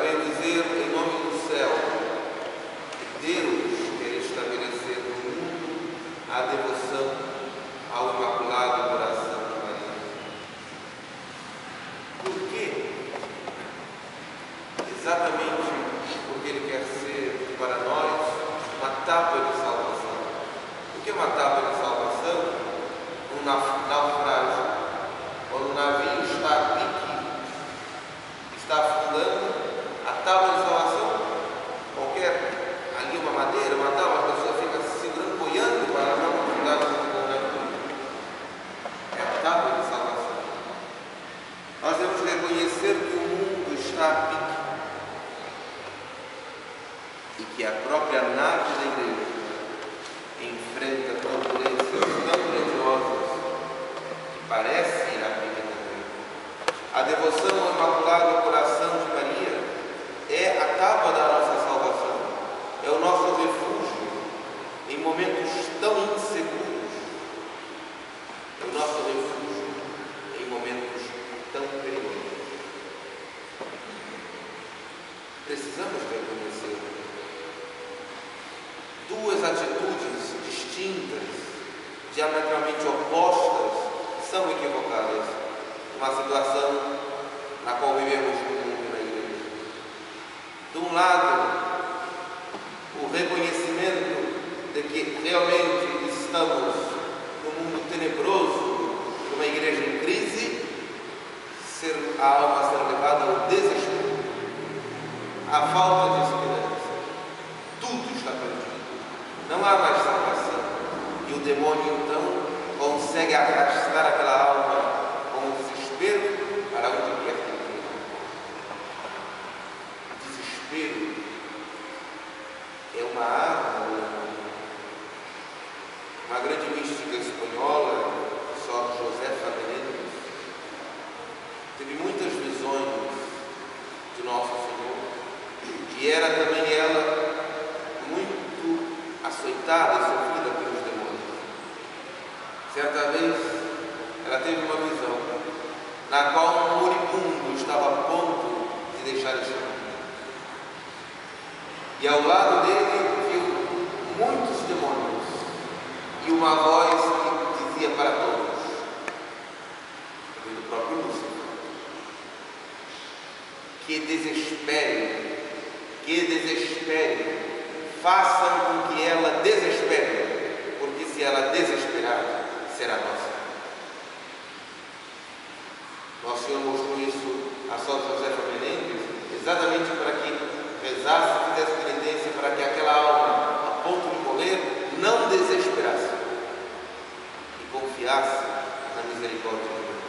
veio dizer em nome do céu que Deus quer estabelecer no mundo a devoção ao Imaculado Coração de Maria. Por quê? Exatamente porque Ele quer ser para nós uma tábua de salvação. O que é uma tábua de salvação? Um naufrágio. Quando o navio está a pique, está afundando, a tábua de salvação, qualquer, ali uma madeira, uma tábua, a pessoa fica se segurando, boiando para não afundar no navio. É a tábua de salvação. Nós devemos reconhecer que o mundo está a pique e que a própria nave da igreja enfrenta turbulências tão grandiosas que parece ir a pique também. A devoção ao Imaculado Coração de Maria é a tábua da nossa salvação, é o nosso refúgio em momentos tão inseguros, é o nosso refúgio em momentos tão perigosos. Precisamos reconhecer duas atitudes distintas, diametralmente opostas, são equivocadas numa situação na qual vivemos no mundo e na igreja. De um lado, o reconhecimento de que realmente estamos num mundo tenebroso, numa igreja em crise, a alma ser levada ao desespero, à falta de esperança. Tudo está perdido. Não há mais salvação. E o demônio, então, consegue arrastar aquela alma com o desespero para onde quer que ele. O desespero é uma arma do demônio. Uma grande mística espanhola, Sor Josefa Menéndez, teve muitas visões de Nosso Senhor, e era também ela muito açoitada e sofrida pelos demônios. Certa vez, ela teve uma visão na qual um moribundo estava a ponto de deixar este mundo. E ao lado dele viu muitos demônios e uma voz que dizia para todos, do próprio Lúcifer, que desesperem, façam com que ela desespere, porque se ela desesperar, será nossa. Nosso Senhor mostrou isso a Sor Josefa Menéndez, exatamente para que rezasse, fizesse penitência, para que aquela alma, a ponto de morrer, não desesperasse e confiasse na misericórdia de Deus.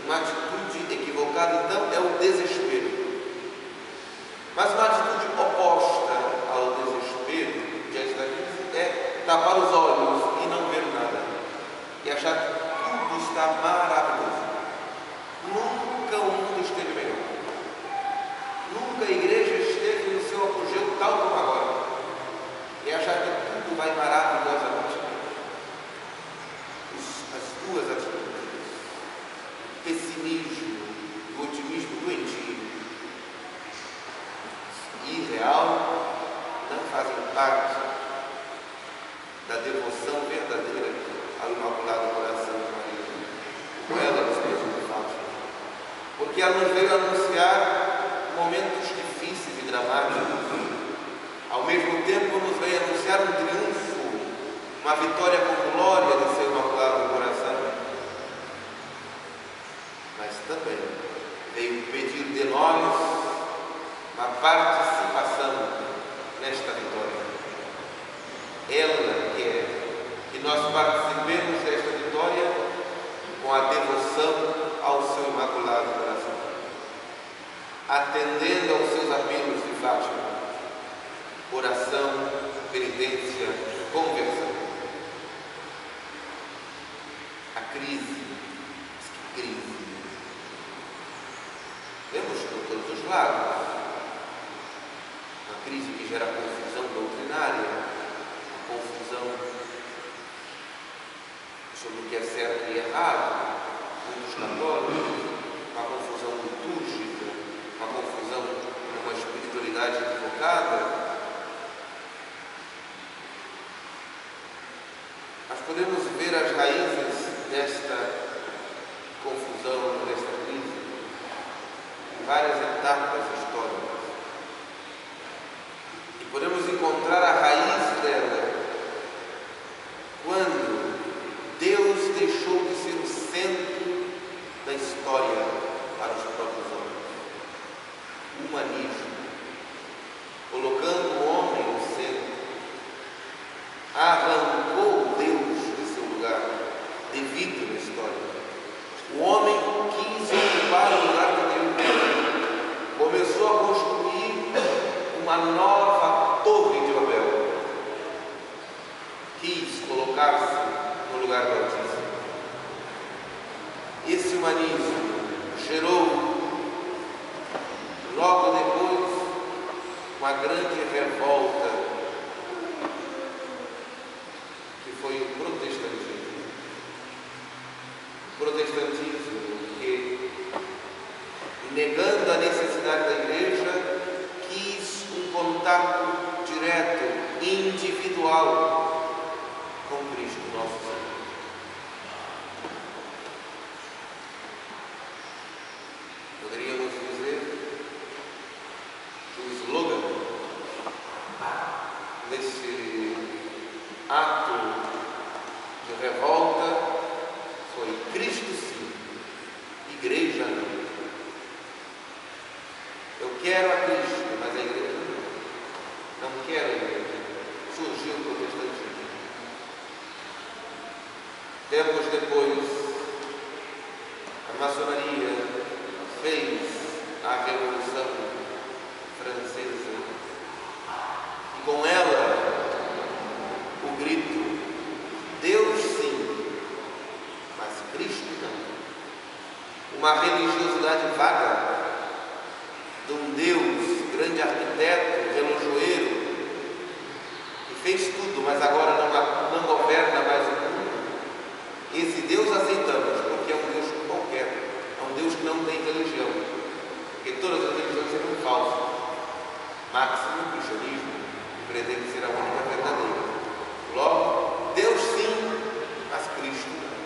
Uma atitude equivocada, então, é o desespero. Mas uma atitude oposta ao desespero diante da crise é tapar os olhos e não ver nada e achar que tudo está maravilhoso. Nunca o mundo esteve melhor. Nunca a igreja esteve no seu apogeu tal como agora. E achar que tudo vai maravilhosamente bem. As duas atitudes, o pessimismo e o otimismo doentio, irreal, não fazem parte da devoção verdadeira ao Imaculado Coração de Maria, como ela nos mesmo de Fátima. Porque ela nos veio anunciar momentos difíceis e dramáticos. Ao mesmo tempo nos veio anunciar um triunfo, uma vitória com glória do seu Imaculado Coração. Mas também veio pedir de nós uma participação nesta vitória. Ela quer que nós participemos desta vitória com a devoção ao seu Imaculado Coração, atendendo aos seus apelos de Fátima, oração, penitência, conversão. A crise, que crise? Vemos por todos os lados. Uma crise que gera confusão doutrinária, confusão sobre o que é certo e errado, muitos católicos, uma confusão litúrgica, uma confusão sensibilidade equivocada, nós podemos ver as raízes desta confusão, desta crise, em várias etapas históricas. E podemos encontrar a raiz dela quando Deus deixou de ser o centro da história para os próprios homens. O humanismo, colocando o homem no centro, arrancou Deus de seu lugar devido na história. O homem quis ocupar o lugar de Deus, começou a construir uma nova torre de Babel, quis colocar-se no lugar do Altíssimo. Esse humanismo gerou, logo depois, uma grande revolta, que foi o protestantismo. O protestantismo que, negando a necessidade da igreja, quis um contato direto, individual com Cristo, nosso Senhor. Poderíamos dizer que o slogan desse ato de revolta foi: Cristo sim, igreja não. Eu quero a Cristo, mas a igreja não. Não quero a igreja. Surgiu o protestantismo. Tempos depois, a maçonaria fez a Revolução Francesa e com ela o grito: Deus sim, mas Cristo não. Uma religiosidade vaga de um Deus, grande arquiteto, relojoeiro, que fez tudo, mas agora não governa mais o mundo. Esse Deus aceitamos porque é um Deus qualquer, é um Deus que não tem religião, porque todas as religiões seriam falsas. Máximo o cristianismo pretende ser a única verdadeira. Logo, Deus sim, mas Cristo não.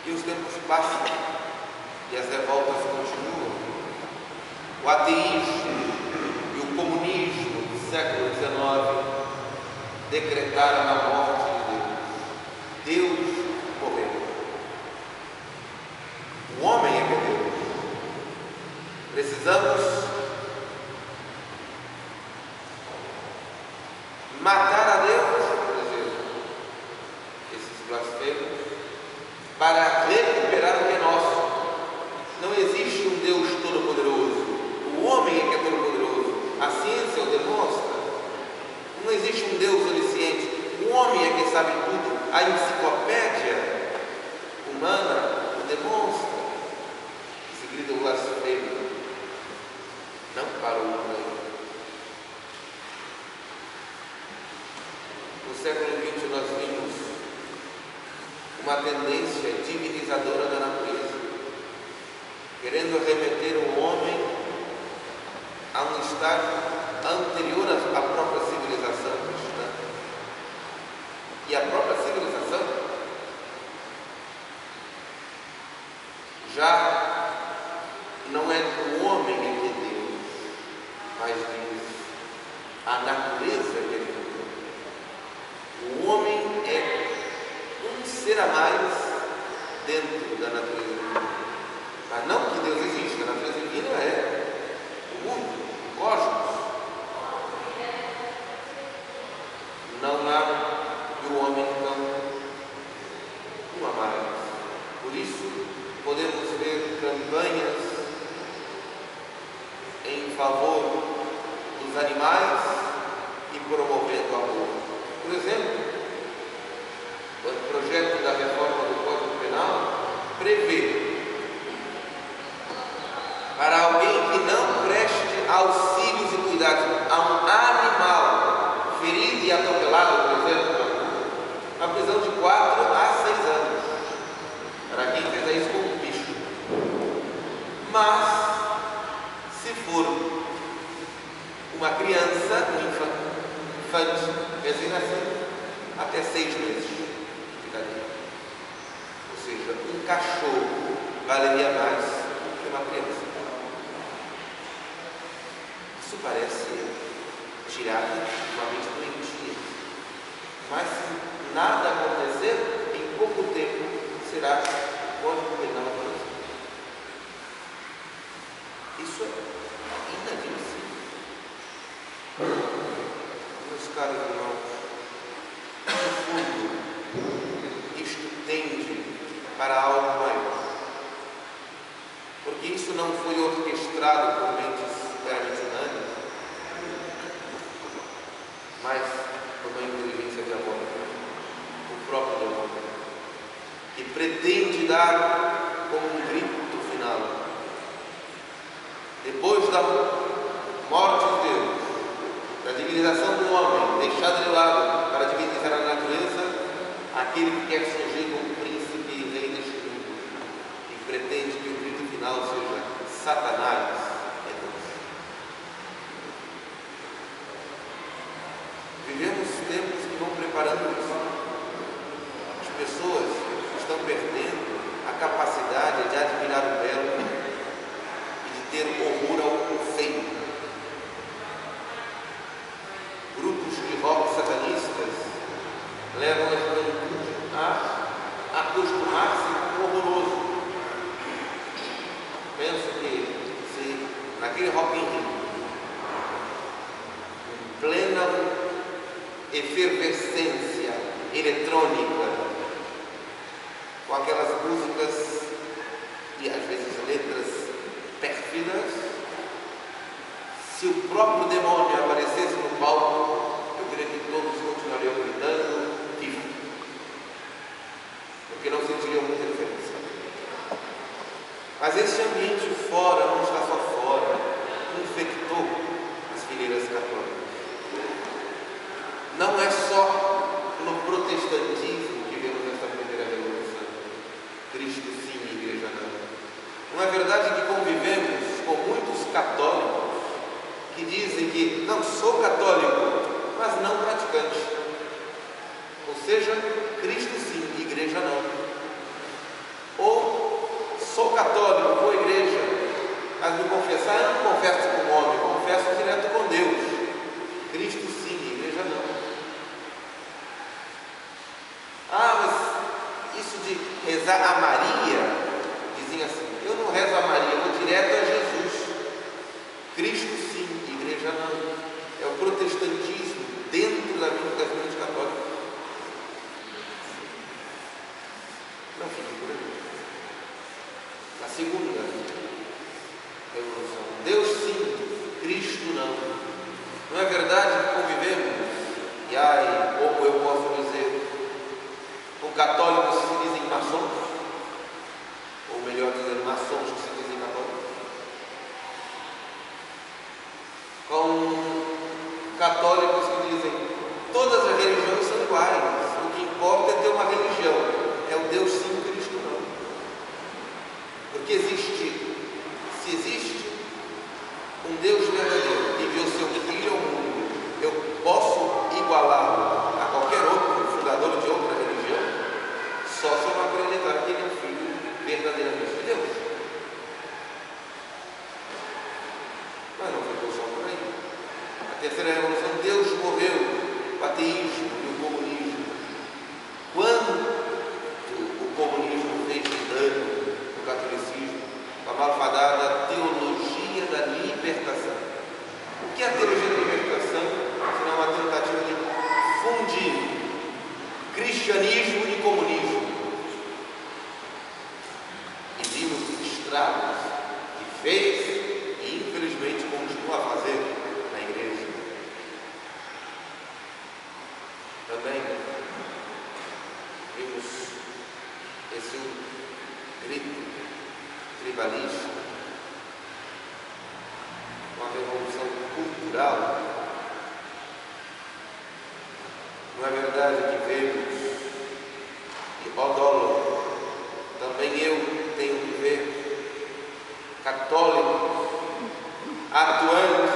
E os tempos passam e as revoltas continuam. O ateísmo e o comunismo do século XIX decretaram a morte de Deus. Deus morreu. O homem é que é Deus. Precisamos matar a Deus, por exemplo, esses blasfemos, para recuperar o que é nosso. Não existe um Deus todo-poderoso. O homem é que é todo-poderoso. A ciência o demonstra. Não existe um Deus onisciente. O homem é que sabe tudo. A enciclopédia humana o demonstra. Esse grito blasfemo não parou por aí. No século XX nós vimos uma tendência divinizadora da natureza, querendo remeter o homem a um estágio anterior à própria civilização cristã. E a própria civilização já não é o homem que é Deus, mas diz a natureza que é Deus. O homem é um ser a mais dentro da natureza divina. Mas não que Deus existe, a natureza divina é o mundo, o cosmos. Não há e o homem não há mais. Por isso, podemos ver campanhas em favor dos animais e promovendo o amor. Por exemplo, o projeto da reforma do Código Penal prevê para alguém que não preste auxílios e cuidados a um animal ferido e atropelado, por exemplo, uma prisão de 4 a 6 anos para quem fizer isso com um bicho. Mas for uma criança, um infante recém-nascido, até 6 meses de idade. Ou seja, um cachorro valeria mais que uma criança. Isso parece tirado de uma mente doentia. Mas se nada acontecer, em pouco tempo será quando terminar a vida. Isso é inadmissível. Meus caros irmãos, no fundo, isto tende para algo maior. Porque isso não foi orquestrado por mentes meramente unânimes, mas por uma inteligência diabólica, o próprio demônio, que pretende dar como um grito final, depois da morte de Deus, da divinização do homem, deixado de lado para divinizar a natureza, aquele que quer surgir como príncipe e rei deste mundo, e pretende que o grito final seja Satanás é Deus. Vivemos tempos que vão preparando isso. As pessoas estão perdendo a capacidade de admirar o belo e de ter horror ao feio. Grupos de rock satanistas levam a juventude a acostumar-se com o horroroso. Penso que se naquele Rock in Rio, em plena efervescência eletrônica, com aquelas músicas e às vezes letras pérfidas, se o próprio demônio aparecesse no palco, eu creio que todos continuariam gritando vivo, porque não sentiriam muita diferença. Mas esse ambiente fora, não está só fora, infectou as fileiras católicas. Não é só no protestantismo que vemos essa primeira revolução. Cristo sim, igreja não. Não é verdade que convivemos com muitos católicos que dizem que não sou católico, mas não praticante. Ou seja, Cristo sim, igreja não. Ou sou católico, vou à igreja, mas me confessar, eu não confesso com o homem, confesso direto com Deus. Cristo sim, igreja não. Mas isso de rezar a Maria, dizem assim, eu não rezo a Maria, eu vou direto a Jesus. Cristo sim, igreja não. É o protestantismo dentro das mentes católicas. Não fique por aí. A segunda revolução. Deus sim, Cristo não. Não é verdade que convivemos, e como eu posso dizer, com católicos que se dizem maçons, ou melhor dizendo, maçons que se dizem católicos, com católicos que dizem todas as religiões são iguais, o que importa é ter uma religião, é o Deus sim, Cristo não. Porque se existe um Deus verdadeiro que enviou seu Filho ao mundo, eu posso igualá-lo a qualquer outro fundador de outra religião, só se eu não acreditar que ele é o Filho verdadeiramente de Deus. Mas não ficou só por aí. A terceira revolução, Deus morreu, o ateísmo e o comunismo. Quando o comunismo fez dano no catolicismo, com a malfadada teologia da libertação. O que é a teologia da libertação, senão uma tentativa de fundir cristianismo e comunismo? E vimos os estragos que fez e infelizmente continua a fazer na igreja. Também vimos esse grito tribalista, uma revolução cultural. Não é verdade que vemos, e ó dolo, também eu tenho que ver católicos atuantes,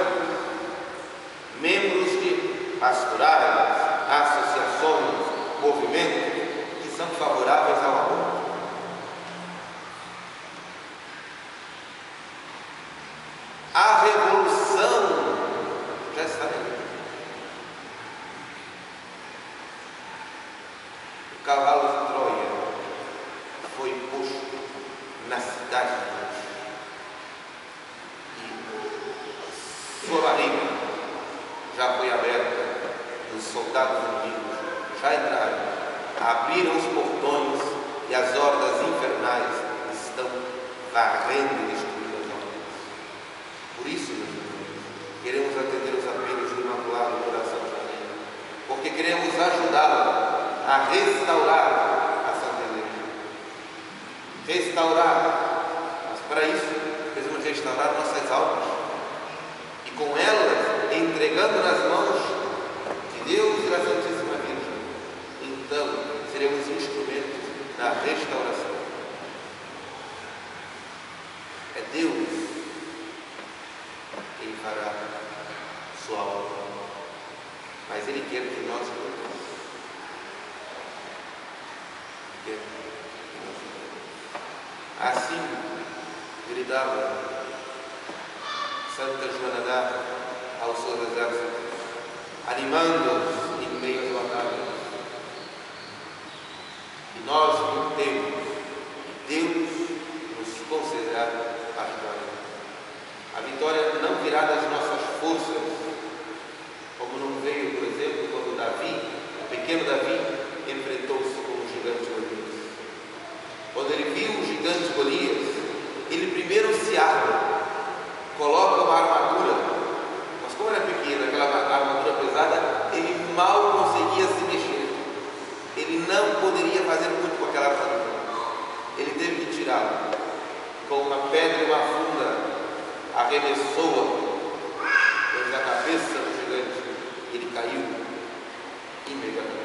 membros de pastorais, associações, movimentos que são favoráveis ao aborto. A revolução já está aí. O cavalo de Troia foi posto na cidade de Deus. E sua barriga já foi aberta, os soldados inimigos já entraram, abriram os portões e as hordas infernais estão varrendo e destruindo as hordas. Por isso, meus irmãos, queremos atender os apelos do Imaculado Coração de Maria, porque queremos ajudá-la a restaurar a Santa Igreja. Restaurar, mas para isso precisamos restaurar nossas almas e com elas entregando nas mãos de Deus e da Santíssima Virgem, então seremos instrumentos da restauração. É Deus quem fará sua obra, mas Ele quer que nós lutemos. Assim gritava Santa Joana d'Arc aos seus exércitos, animando-os em meio às batalhas. E nós lutemos, e Deus nos concederá a vitória. A vitória não virá das nossas forças, como não veio, por exemplo, quando Davi, o pequeno Davi, enfrentou-se com o gigante Golias. Quando ele viu o gigante Golias, ele primeiro se arma, coloca uma armadura, mas como era pequeno, aquela armadura pesada, ele mal conseguia se mexer. Ele não poderia fazer muito com aquela armadura. Ele teve que tirá-la. Com uma pedra e uma funda, arremessou-a sobre a cabeça do gigante. Ele caiu imediatamente.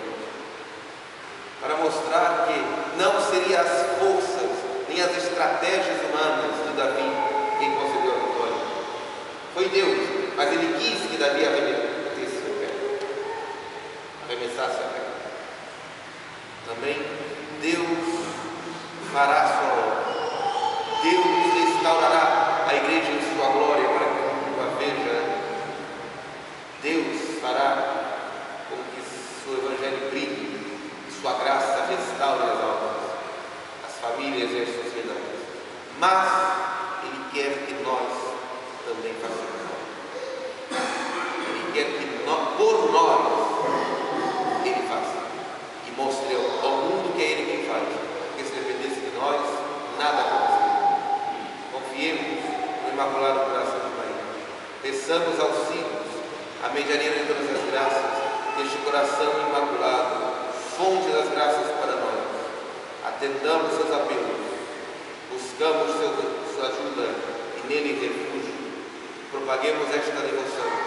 Para mostrar que não seriam as forças nem as estratégias humanas de Davi quem concedeu a vitória. Foi Deus, mas ele quis que Davi arremessasse a pedra. Também Deus fará a sua obra. Deus restaurará a igreja em sua glória para que o mundo a veja. Deus fará com que seu evangelho brilhe, sua graça restaure as almas, as famílias e as sociedades. Mas Ele quer que nós também façamos. Ele quer que por nós Ele faça e mostre ao mundo que é Ele quem faz, porque se dependesse de nós, nada aconteceria. Confiemos no Imaculado Coração de Maria. Peçamos auxílios à medianeira de todas as graças, deste coração imaculado, fonte das graças para nós. Atendamos seus apelos, buscamos sua ajuda e nele refúgio. Propaguemos esta devoção